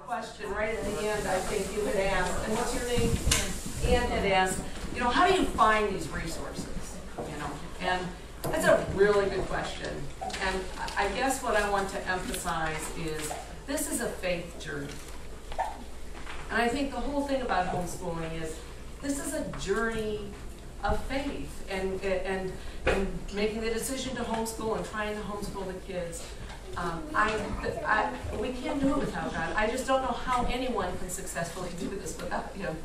question right at the end, I think you had asked, and what's your name? Ann had asked, how do you find these resources? And that's a really good question. And I guess what I want to emphasize is this is a faith journey. And I think the whole thing about homeschooling is this is a journey of faith and making the decision to homeschool and trying to homeschool the kids. We can't do it without God. I just don't know how anyone can successfully do this without Him.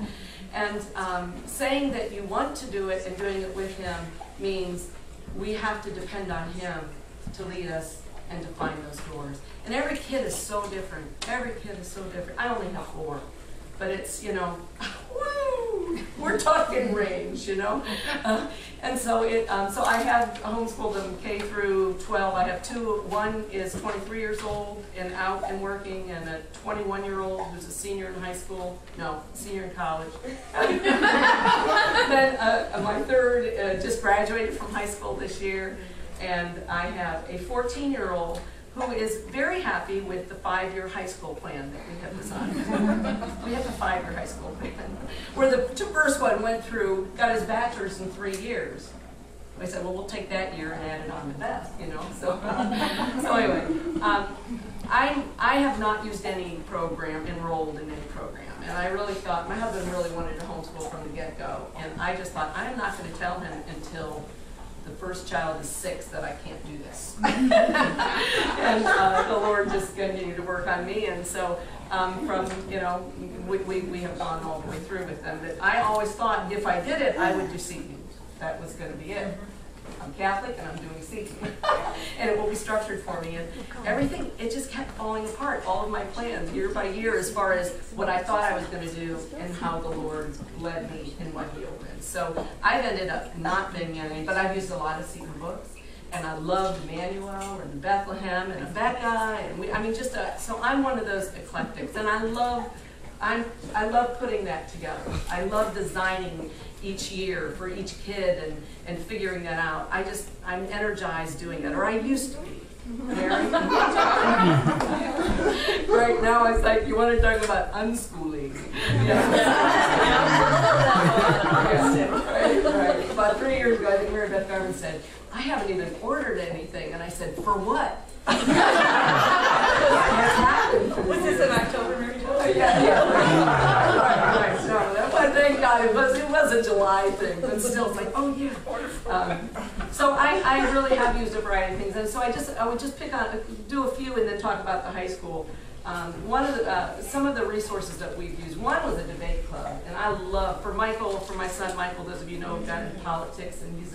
And saying that you want to do it and doing it with Him means we have to depend on Him to lead us and to find those doors. And every kid is so different. Every kid is so different. I only have 4. But it's, woo, we're talking range, and so so I have homeschooled them K through 12. I have 2. One is 23 years old and out and working, and a 21-year-old who's a senior in high school. No, senior in college. Then my third just graduated from high school this year, and I have a 14-year-old who is very happy with the 5-year high school plan that we have designed. We have a 5-year high school plan, where the first one went through, got his bachelor's in 3 years. I said, well, we'll take that year and add it on to that, So, so anyway, I have not used any program, enrolled in any program. And I really thought, my husband really wanted to homeschool from the get-go. And I just thought, I'm not going to tell him until the first child is 6 that I can't do this. And the Lord just continued to work on me. And so we have gone all the way through with them. But I always thought if I did it, I would do Seton. That was going to be it. I'm Catholic and I'm doing Seton. And it will be structured for me. And everything, it just kept falling apart. All of my plans, year by year, as far as what I thought I was going to do and how the Lord led me in what He opened. So I've ended up not being any, but I've used a lot of Seton books. And I loved Emmanuel and Bethlehem and Abeka. And so I'm one of those eclectics. And I love putting that together. I love designing each year for each kid and figuring that out. I'm energized doing that, or I used to be. Right now it's like, you want to talk about unschooling. Right. About 3 years ago, I think Mary Beth Garvin said, I haven't even ordered anything. And I said, for what? Was this in October, Mary Jo? Yeah. Right. No, that was, thank God, it was a July thing, but still, it's like, oh yeah. So I really have used a variety of things, and so I would just do a few, and then talk about the high school. Some of the resources that we've used. One was a debate club, and I love for my son Michael. Those of you know, got into politics, and he's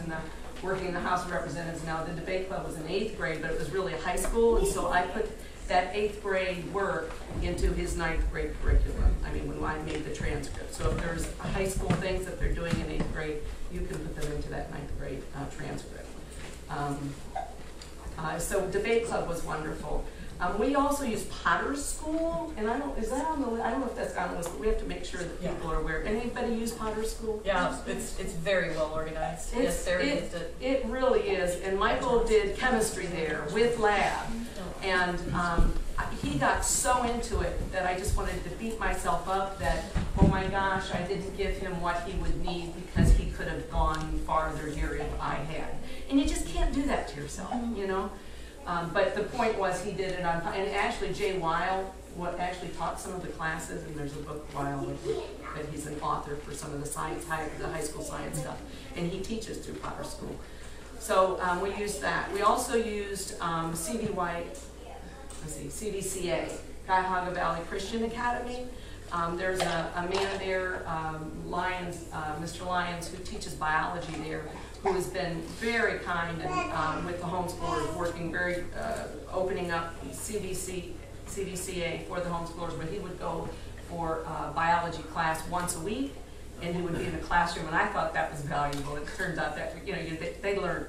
working in the House of Representatives now. The debate club was in 8th grade, but it was really a high school, and so I put that 8th grade work into his 9th grade curriculum. When I made the transcript. So if there's high school things that they're doing in 8th grade, you can put them into that 9th grade transcript. So debate club was wonderful. We also use Potter's School, and I don't know if that's on the list, but we have to make sure that people are aware. Anybody use Potter's School? Yeah, it's very well organized. Yes, Sarah used it. It really is, and Michael did chemistry there with lab, and he got so into it that I just wanted to beat myself up that, oh my gosh, I didn't give him what he would need because he could have gone farther here if I had. And you just can't do that to yourself, But the point was he did it on, and actually Jay Weil actually taught some of the classes, and there's a book, Weil, that he's an author for some of the high school science stuff, and he teaches through Potter School. So we used that. We also used CVCA, Cuyahoga Valley Christian Academy. There's a man there, Mr. Lyons, who teaches biology there, who has been very kind and with the homeschoolers, working very, opening up CVCA for the homeschoolers, where he would go for a biology class once a week, and he would be in the classroom, and I thought that was valuable. It turns out that, they learn,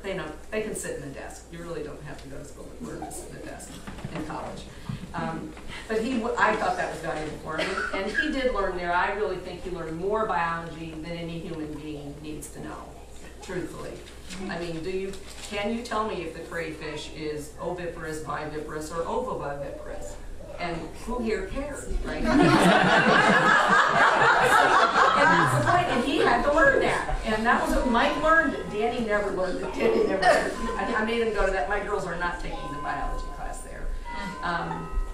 they can sit in a desk. You really don't have to go to school to learn to sit in a desk in college. But I thought that was valuable for him, and he did learn there. I really think he learned more biology than any human being needs to know, truthfully. Can you tell me if the crayfish is oviparous, viviparous, or ovoviviparous? And who here cares, right? And that's the point, and he had to learn that. And that was what Mike learned. Danny never learned it. Danny never learned it. I made him go to that. My girls are not taking the biology class there.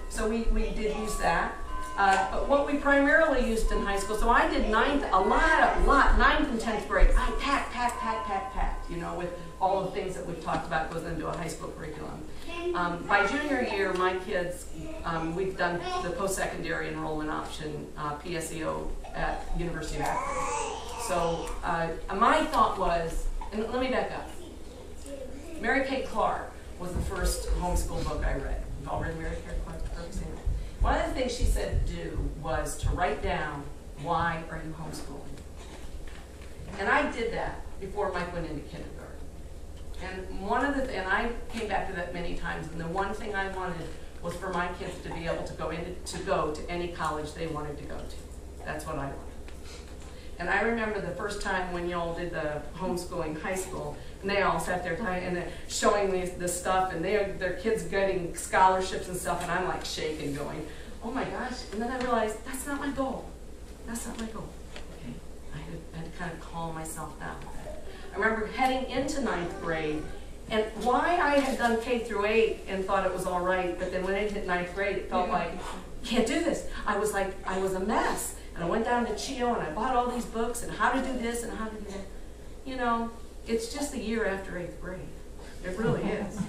So we did use that. But what we primarily used in high school, so I did ninth and 10th grade. I packed, you know, with all the things that we've talked about goes into a high school curriculum. By junior year, my kids, we've done the post-secondary enrollment option, PSEO, at University of Akron. So my thought was, and let me back up. Mary Kay Clark was the first homeschool book I read. You've all read Mary Kay Clark? One of the things she said to do was to write down, why are you homeschooling? And I did that before Mike went into kindergarten. And and I came back to that many times, and the one thing I wanted was for my kids to be able to go to any college they wanted to go to. That's what I wanted. And I remember the first time when y'all did the homeschooling high school, and they all sat there and they're showing me this stuff, and their kids getting scholarships and stuff, and I'm like shaking, going, oh my gosh. And then I realized, that's not my goal. That's not my goal. Okay, I had to kind of calm myself down. I remember heading into 9th grade, and why I had done K through 8 and thought it was all right, but then when it hit 9th grade, it felt like, can't do this. I was a mess. And I went down to CHIO and I bought all these books and how to do this and how to do that. You know, it's just a year after 8th grade. It really is.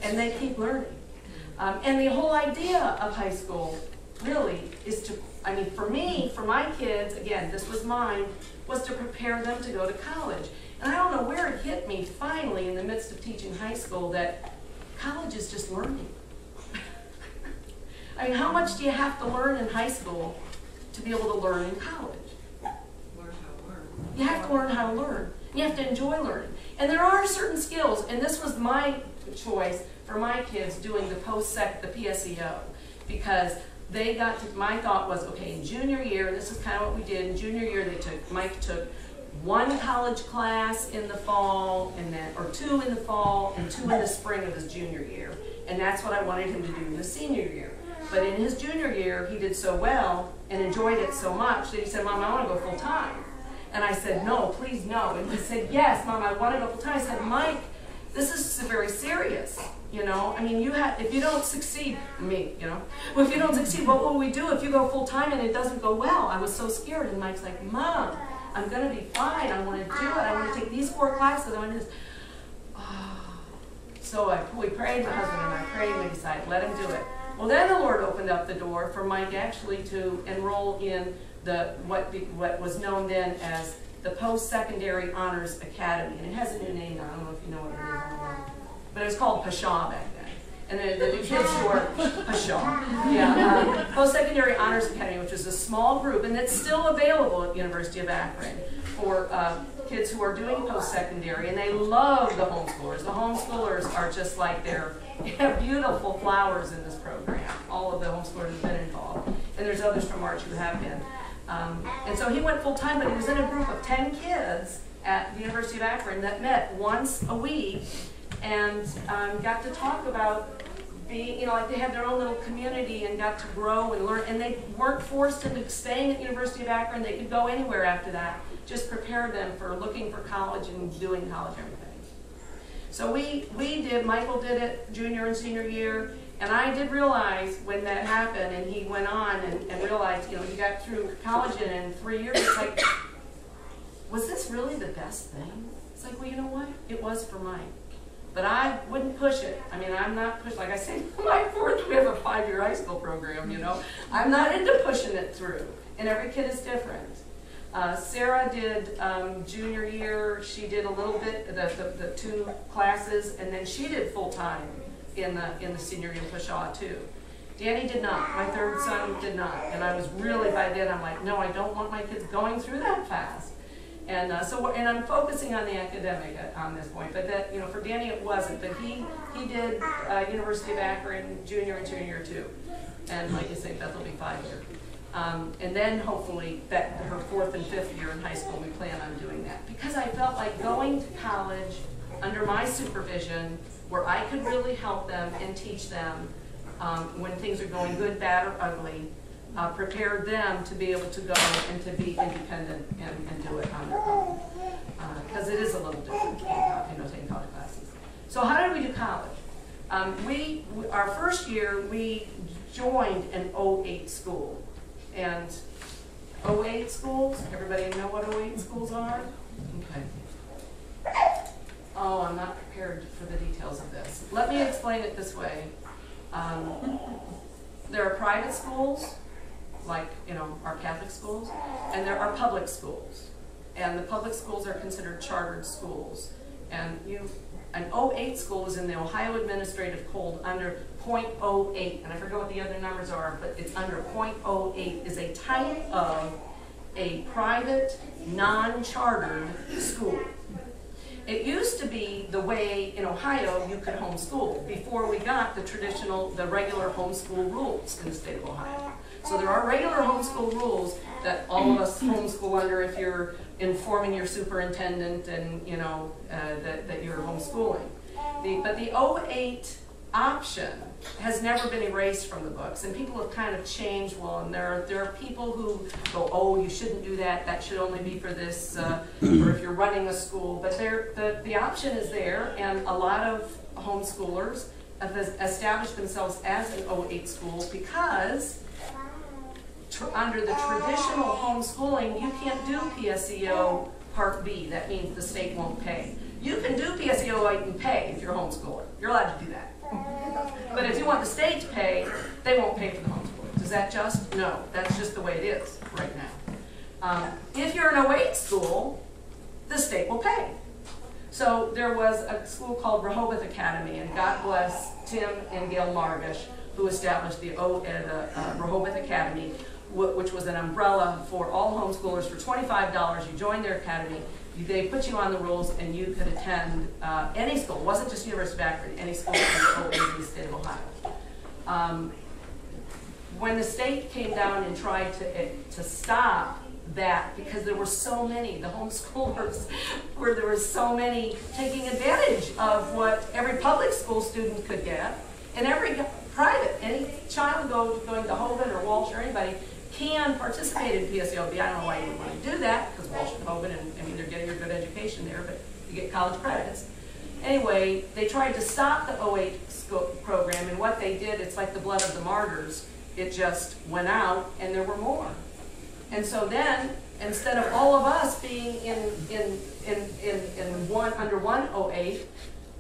And they keep learning. And the whole idea of high school really is to, I mean, for me, for my kids, again, this was mine, was to prepare them to go to college. And I don't know where it hit me finally in the midst of teaching high school that college is just learning. I mean, how much do you have to learn in high school to be able to learn in college? Learn how to learn. You have to learn how to learn. You have to enjoy learning. And there are certain skills, and this was my choice for my kids doing the the PSEO, because they got to, my thought was, okay, in junior year, and this is kind of what we did, in junior year Mike took one college class in the fall, and then, or 2 in the fall, and 2 in the spring of his junior year. And that's what I wanted him to do in the senior year. But in his junior year, he did so well and enjoyed it so much that he said, Mom, I want to go full time. And I said, no, please no. And he said, yes, Mom, I want to go full time. I said, Mike, this is very serious. You know, I mean, if you don't succeed, you know, well, if you don't succeed, what will we do if you go full time and it doesn't go well? I was so scared. And Mike's like, Mom, I'm going to be fine. I want to do it. I want to take these 4 classes. I want to do this. So we prayed, my husband and I prayed, and we decided, let him do it. Well, then the Lord opened up the door for Mike actually to enroll in what was known then as the Post-Secondary Honors Academy. And it has a new name now. I don't know if you know what it is. But it was called PSHA back then. And the kids who are PSHA. Yeah, Post-Secondary Honors Academy, which is a small group, and it's still available at University of Akron for kids who are doing post-secondary, and they love the homeschoolers. The homeschoolers are just like they're beautiful flowers in this program. All of the homeschoolers have been involved. And there's others from March who have been. And so he went full-time, but he was in a group of 10 kids at the University of Akron that met once a week and got to talk about being, you know, like they had their own little community and got to grow and learn. And they weren't forced into staying at University of Akron. They could go anywhere after that. Just prepare them for looking for college and doing college everything. So we did, Michael did it junior and senior year, and I did realize when that happened and he went on and realized, you know, he got through college and in 3 years, it's like, was this really the best thing? It's like, well, you know what? It was for Mike. But I wouldn't push it. I mean, I'm not pushing, like I say, my 4th, we have a 5-year high school program, you know. I'm not into pushing it through, and every kid is different. Sarah did junior year, she did a little bit, the 2 classes, and then she did full-time in the senior year PSHA too. Danny did not, my 3rd son did not, and I was really, by then I'm like, no, I don't want my kids going through that fast. And and I'm focusing on the academic on this point, but that, you know, for Danny it wasn't, but he did University of Akron junior and senior year too. And like I say, Beth will be 5 years. And then hopefully her 4th and 5th year in high school, we plan on doing that. Because I felt like going to college under my supervision, where I could really help them and teach them, when things are going good, bad, or ugly, prepare them to be able to go and to be independent and do it on their own. Because it is a little different, taking college classes. So how did we do college? Our first year, we joined an 08 school. And 08 schools, everybody know what 08 schools are? Okay. Oh, I'm not prepared for the details of this. Let me explain it this way. There are private schools, like our Catholic schools, and there are public schools. And the public schools are considered chartered schools. And an 08 school is in the Ohio Administrative Code under .08, and I forget what the other numbers are, but it's under .08, is a type of a private, non-chartered school. It used to be the way in Ohio you could homeschool before we got the regular homeschool rules in the state of Ohio. So there are regular homeschool rules that all of us homeschool under if you're informing your superintendent and that you're homeschooling. But the 08 option has never been erased from the books, and people have kind of changed. And there are people who go, oh, you shouldn't do that. That should only be for this, or if you're running a school. But the option is there, and a lot of homeschoolers have established themselves as an 08 school because under the traditional homeschooling, you can't do PSEO Part B. That means the state won't pay. You can do PSEO 8 and pay if you're a homeschooler. You're allowed to do that. But if you want the state to pay, they won't pay for the homeschooling. Is that just? No. That's just the way it is right now. If you're an 08 school, the state will pay. So there was a school called Rehoboth Academy, and God bless Tim and Gail Marvish, who established the Rehoboth Academy, which was an umbrella for all homeschoolers for $25. You joined their academy, they put you on the rules, and you could attend any school. It wasn't just University of Akron, any school in the state of Ohio. When the state came down and tried to stop that, because there were so many, the homeschoolers, where there were so many taking advantage of what every public school student could get, and every private, any child going to Hovind or Walsh or anybody can participate in PSEOB. I don't know why you would want to do that, because Walsh and Hovind, they're getting a good education there, but you get college credits. Anyway, they tried to stop the 08 school program, and what they did, it's like the blood of the martyrs. It just went out, and there were more. And so then, instead of all of us being under one 08,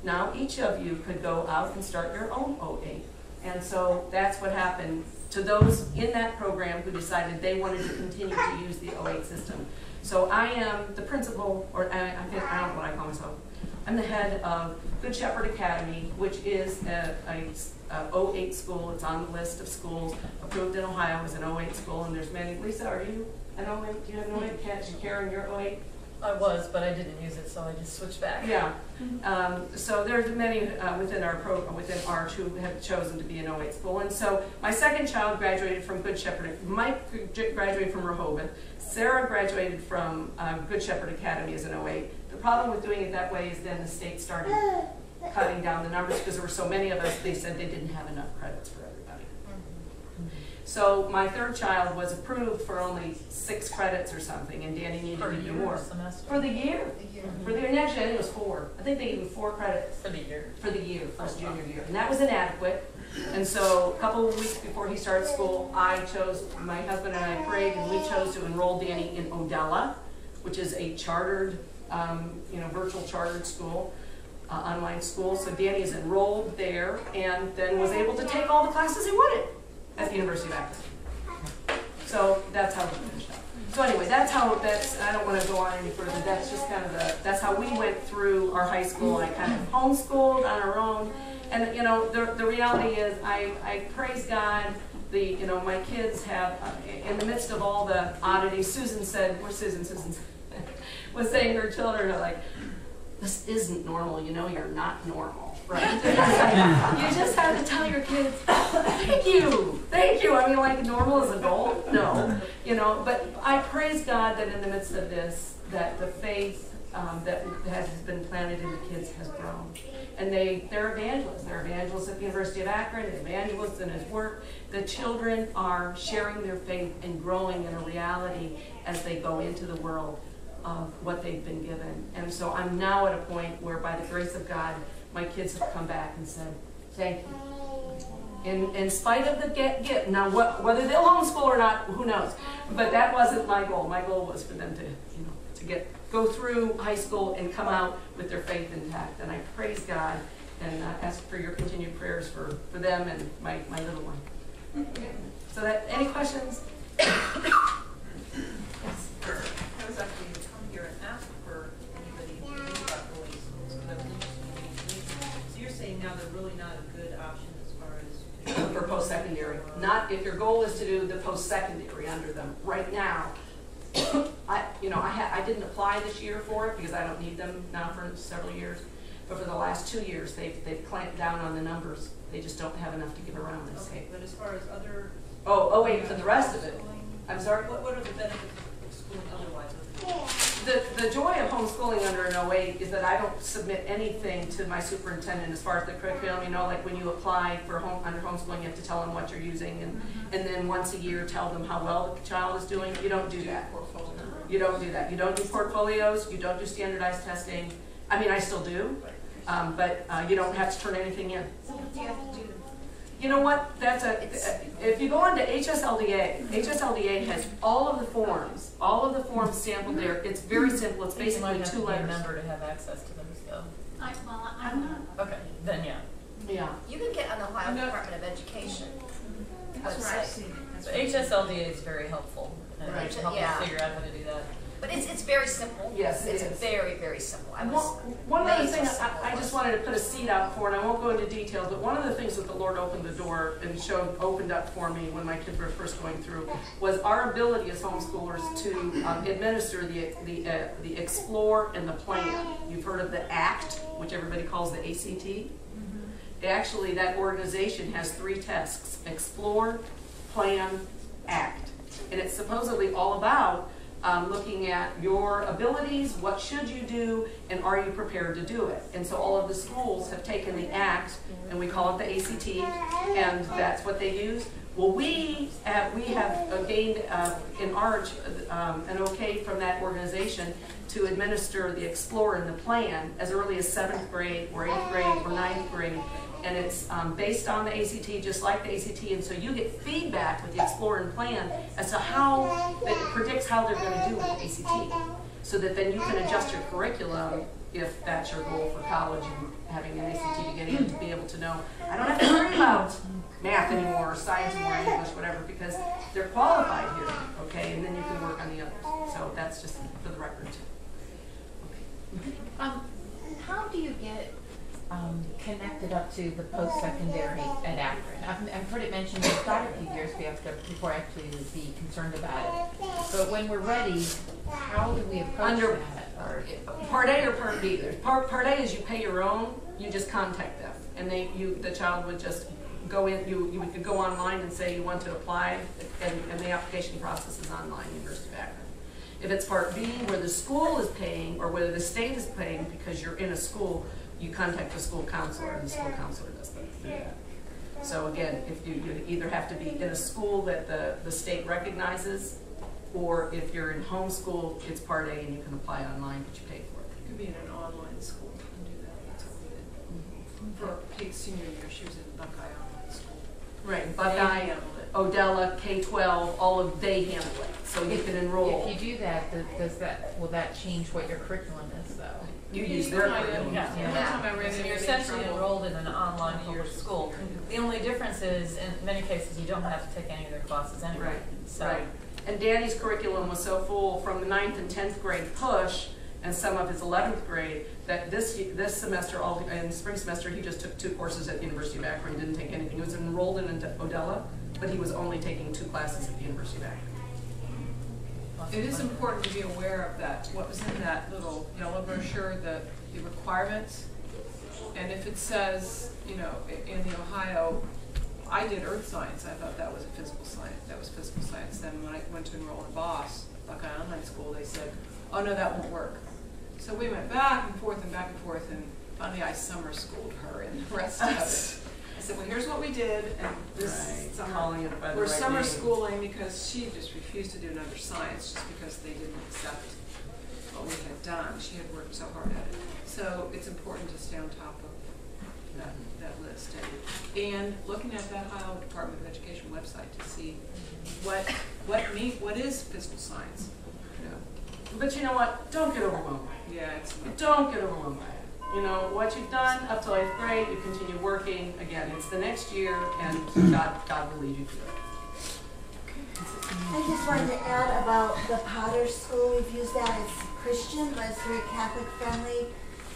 now each of you could go out and start your own 08. And so that's what happened to those in that program who decided they wanted to continue to use the 08 system. So I am the principal, or I don't know what I call myself. I'm the head of Good Shepherd Academy, which is a 08 school. It's on the list of schools approved in Ohio as an 08 school, and there's many. Lisa, are you an 08? Do you have an 08? Karen, you're 08? I was, but I didn't use it, so I just switched back. Yeah. So there's many within our program, within ARCH, who have chosen to be an 08 school. And so my second child graduated from Good Shepherd. Mike graduated from Rehoboth. Sarah graduated from Good Shepherd Academy as an 08. The problem with doing it that way is then the state started cutting down the numbers because there were so many of us. They said they didn't have enough credits for everybody. So my third child was approved for only 6 credits or something, and Danny needed to do more. Semester. For the year. For the year. And actually, I think it was 4. I think they gave him 4 credits. For the year. For the year, for his junior year. And that was inadequate. And so a couple of weeks before he started school, my husband and I prayed, and we chose to enroll Danny in Odella, which is a chartered, virtual chartered school, online school. So Danny is enrolled there, and then was able to take all the classes he wanted at the University of Akron. So that's how we finished up. So anyway, I don't want to go on any further. That's just kind of that's how we went through our high school. I kind of homeschooled on our own. And the reality is I praise God. My kids have, in the midst of all the oddities, Susan was saying to her children are like, this isn't normal, you're not normal, right? You just have to tell your kids, thank you. Like normal is a goal? No, but I praise God that in the midst of this, that the faith that has been planted in the kids has grown. And they're evangelists. They're evangelists at the University of Akron, evangelists in his work. The children are sharing their faith and growing in a reality as they go into the world of what they've been given. And so I'm now at a point where, by the grace of God, my kids have come back and said, thank you. In spite of the get. Now, whether they'll homeschool or not, who knows? But that wasn't my goal. My goal was for them to go through high school and come out with their faith intact. And I praise God and ask for your continued prayers for them and my little one. So any questions? Yes. I was actually to come here and ask for anybody who thinks about going to schools, because I believe so you're saying now they're really not a good option as far as for post-secondary. Not if your goal is to do the post-secondary under them. Right now, I didn't apply this year for it because I don't need them now for several years. But for the last 2 years, they've clamped down on the numbers. They just don't have enough to give around. Okay, but as far as other wait, for the rest of it. I'm sorry. What are the benefits of schooling otherwise? The joy of homeschooling under an 08 is that I don't submit anything to my superintendent as far as the curriculum. Like when you apply for under homeschooling, you have to tell them what you're using, and then once a year tell them how well the child is doing. You don't do that. You don't do that. You don't do portfolios. You don't do standardized testing. I mean, I still do, but you don't have to turn anything in. So what do you have to do? You know what? If you go on to hscl has all of the forms sampled there. It's very simple. It's basically 2 letters. Remember to have access to those, though. I'm not. Okay, then yeah. Yeah. You can get an Ohio Department of Education. That's where I've seen it. So HSLDA is very helpful, and Right. help Yeah. us figure out how to do that. But it's very simple. Yes, it it's is. very, very simple. One other thing I just wanted to put a seed out for, and I won't go into details, but one of the things that the Lord opened the door and opened up for me when my kids were first going through was our ability as homeschoolers to administer the Explore and the Plan. You've heard of the ACT, which everybody calls the ACT. Mm-hmm. Actually, that organization has 3 tests: Explore, Plan, ACT. And it's supposedly all about looking at your abilities, what should you do, and are you prepared to do it? And so all of the schools have taken the ACT, and we call it the ACT, and that's what they use. Well, we have gained in ARCH an okay from that organization to administer the Explore and the Plan as early as 7th grade or 8th grade or 9th grade. And it's based on the ACT, just like the ACT, and so you get feedback with the Explore and Plan as to how it predicts how they're going to do with the ACT, so that then you can adjust your curriculum if that's your goal for college and having an ACT to get in, to be able to know, I don't have to worry about math anymore, or science anymore, English, whatever, because they're qualified here, okay, and then you can work on the others. So that's just for the record too. Okay. How do you get connected up to the post-secondary at Akron? I've heard it mentioned it's got a few years before I actually be concerned about it. But when we're ready, how do we approach that? Or Part A or Part B? Part A is you pay your own. You just contact them, and the child would just go in. You could go online and say you want to apply, and the application process is online. University of Akron. If it's Part B, where the school is paying or whether the state is paying because you're in a school, you contact the school counselor, and the school counselor does that. So again, if you either have to be in a school that the state recognizes, or if you're in homeschool, it's Part A and you can apply online, but you pay for it. You could be in an online school and do that. That's what we did. For Kate's senior year, she was in Buckeye Online School. Right, Buckeye, Odella, K-12, they handle it. So you can enroll. if you do that, will that change what your curriculum is, though? You use their curriculum. Yeah. The only time I ran So into you're any essentially trouble- enrolled in an online public school. The only difference is, in many cases, you don't have to take any of their classes anyway. Right, So, right. And Danny's curriculum was so full from the 9th and 10th grade push and some of his 11th grade that this semester, in spring semester, he just took 2 courses at the University of Akron. He didn't take anything. He was enrolled in Odella, but he was only taking 2 classes at the University of Akron. It is important to be aware of that, what was in that little yellow brochure, the requirements. And if it says, in the Ohio, I did earth science, I thought that was physical science. Then when I went to enroll in Buckeye Online School, they said, oh no, that won't work. So we went back and forth, and finally I summer schooled her and the rest of it. I said, well, here's what we did, and this Right, summer, calling it by the we're right summer name. schooling because she just refused to do another science just because they didn't accept what we had done. She had worked so hard at it. So it's important to stay on top of that list. And looking at that Ohio Department of Education website to see what is physical science. You know. But you know what? Don't get overwhelmed by it. Yeah, it's Don't get overwhelmed by it. You know, what you've done up to 8th grade, you continue working. Again, it's the next year, and God will lead you through it. I just wanted to add about the Potter School. We've used that. It's Christian, but it's very Catholic friendly,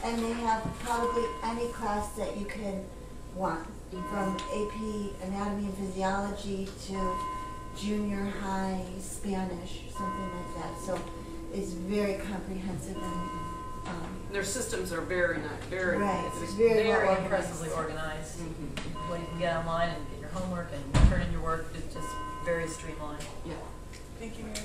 and they have probably any class that you could want, from AP Anatomy and Physiology to junior high Spanish, something like that. So it's very comprehensive and Their systems are very nice, very right. nice. It's very well organized. impressively organized. Mhm. What you can get online and get your homework and turn in your work is just very streamlined. Yeah. Thank you, Mary.